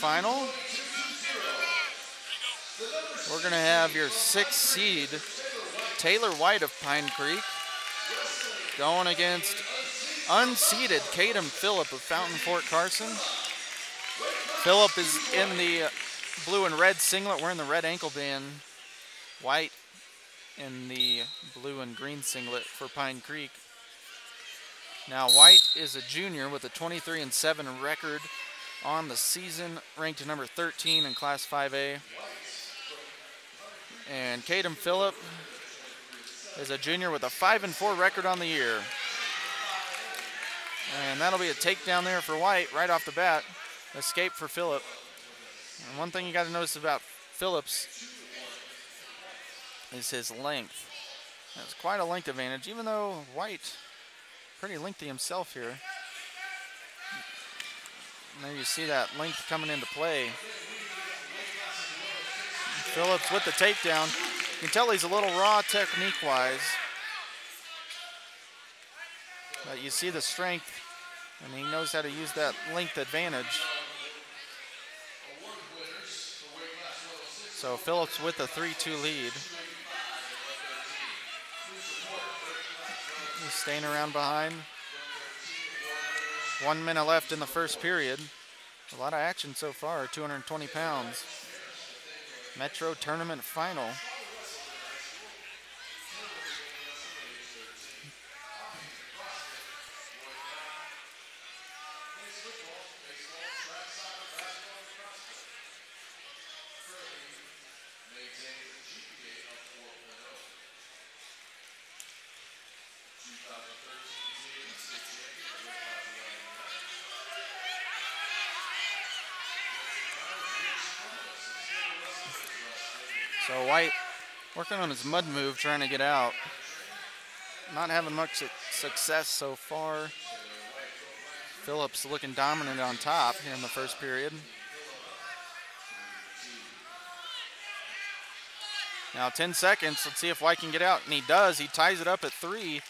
semifinal. We're going to have your 6th seed, Taylor White of Pine Creek, going against unseeded Kadim Phillips of Fountain Fort Carson. Phillip is in the blue and red singlet, wearing the red ankle band. White in the blue and green singlet for Pine Creek. Now White is a junior with a 23-7 record on the season, ranked number 13 in Class 5A. And Kadim Phillip is a junior with a 5-4 record on the year. And that'll be a takedown there for White right off the bat. Escape for Phillip. And one thing you got to notice about Phillips is his length. That's quite a length advantage, even though White pretty lengthy himself here. Now you see that length coming into play. Phillips with the takedown. You can tell he's a little raw technique-wise. But you see the strength, and he knows how to use that length advantage. So Phillips with a 3-2 lead. He's staying around behind. 1 minute left in the first period. A lot of action so far, 220 pounds. Metro Tournament Final. So White working on his mud move, trying to get out. Not having much success so far. Phillips looking dominant on top here in the first period. Now 10 seconds, let's see if White can get out, and he does. He ties it up at 3,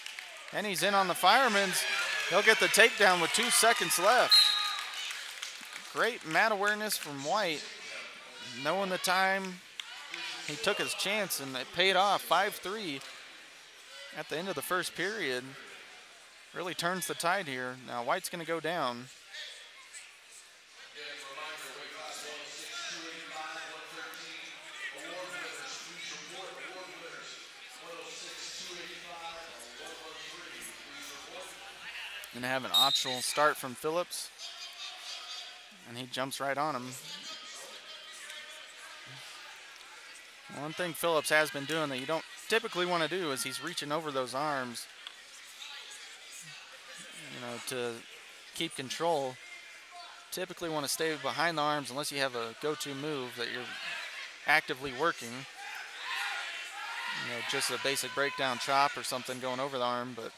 and he's in on the fireman's. He'll get the takedown with 2 seconds left. Great mat awareness from White, knowing the time. He took his chance, and it paid off. 5-3 at the end of the first period. Really turns the tide here. Now White's going to go down. Going to have an optional start from Phillips, and he jumps right on him. One thing Phillips has been doing that you don't typically want to do is he's reaching over those arms, to keep control. Typically want to stay behind the arms unless you have a go-to move that you're actively working. Just a basic breakdown chop or something going over the arm, but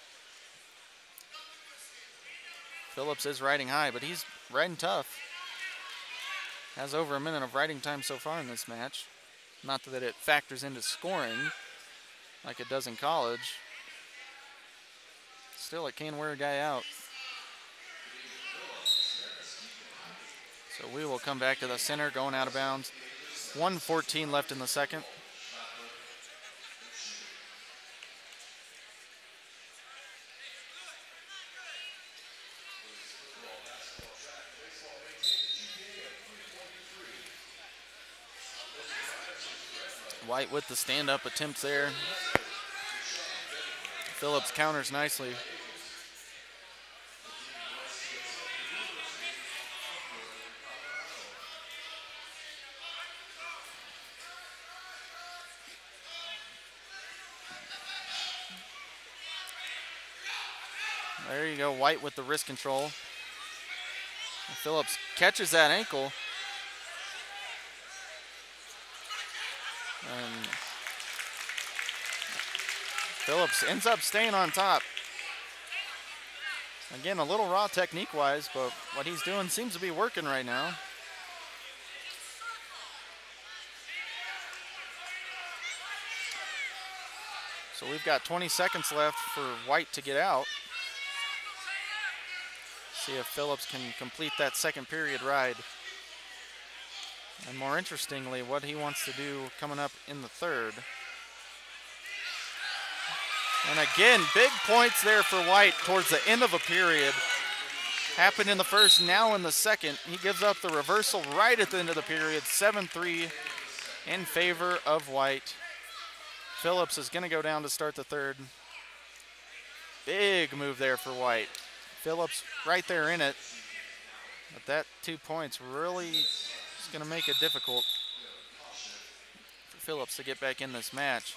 Phillips is riding high, but he's riding tough. Has over a minute of riding time so far in this match. Not that it factors into scoring like it does in college. Still, it can wear a guy out. So we will come back to the center, going out of bounds. 1:14 left in the second. White with the stand-up attempt there. Phillips counters nicely. There you go, White with the wrist control. Phillips catches that ankle. And Phillips ends up staying on top. Again, a little raw technique-wise, but what he's doing seems to be working right now. So we've got 20 seconds left for White to get out. See if Phillips can complete that second period ride. And more interestingly, what he wants to do coming up in the third. And again, big points there for White towards the end of a period. Happened in the first, now in the second. He gives up the reversal right at the end of the period, 7-3 in favor of White. Phillips is going to go down to start the third. Big move there for White. Phillips right there in it. But that 2 points really is going to make it difficult for Phillips to get back in this match.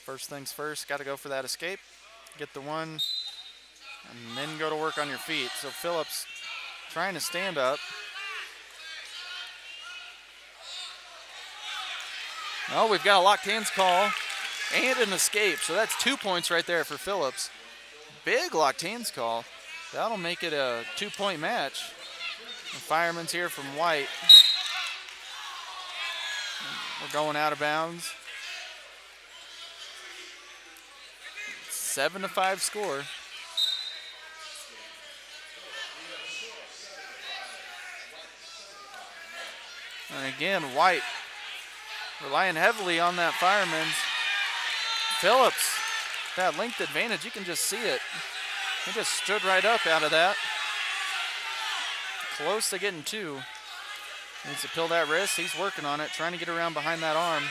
First things first, got to go for that escape. Get the one, and then go to work on your feet. So Phillips trying to stand up. Oh, we've got a locked hands call and an escape. So that's 2 points right there for Phillips. Big locked hands call. That'll make it a 2-point match. The fireman's here from White. We're going out of bounds. 7-5 score. And again, White relying heavily on that fireman's. Phillips, that length advantage, you can just see it. He just stood right up out of that. Close to getting 2. Needs to peel that wrist. He's working on it, trying to get around behind that arm.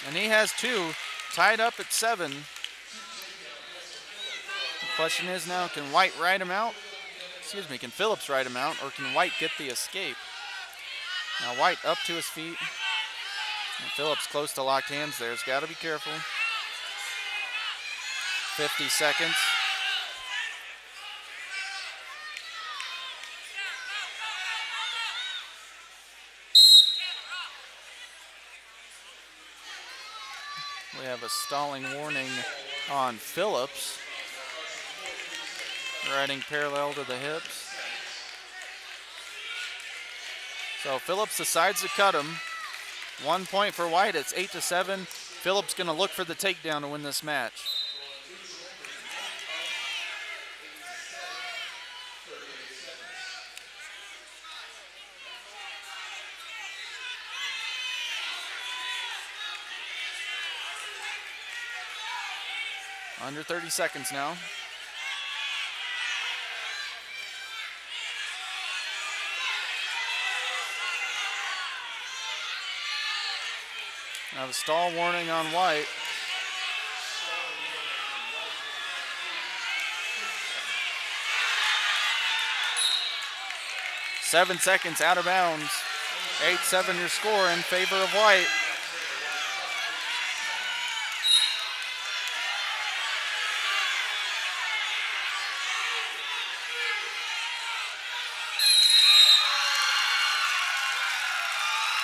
And he has 2, tied up at 7. The question is now, can White ride him out? Excuse me, can Phillips ride him out, or can White get the escape? Now White up to his feet. And Phillips close to locked hands there. He's got to be careful. 50 seconds. We have a stalling warning on Phillips. Riding parallel to the hips. So Phillips decides to cut him. 1 point for White, it's 8-7. Phillips gonna look for the takedown to win this match. Under 30 seconds now. Now the stall warning on White. Seven seconds out of bounds. 8-7 your score in favor of White.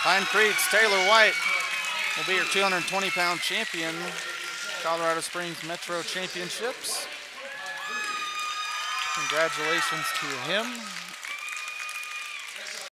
Pine Creek's Taylor White will be your 220-pound champion, Colorado Springs Metro Championships. Congratulations to him.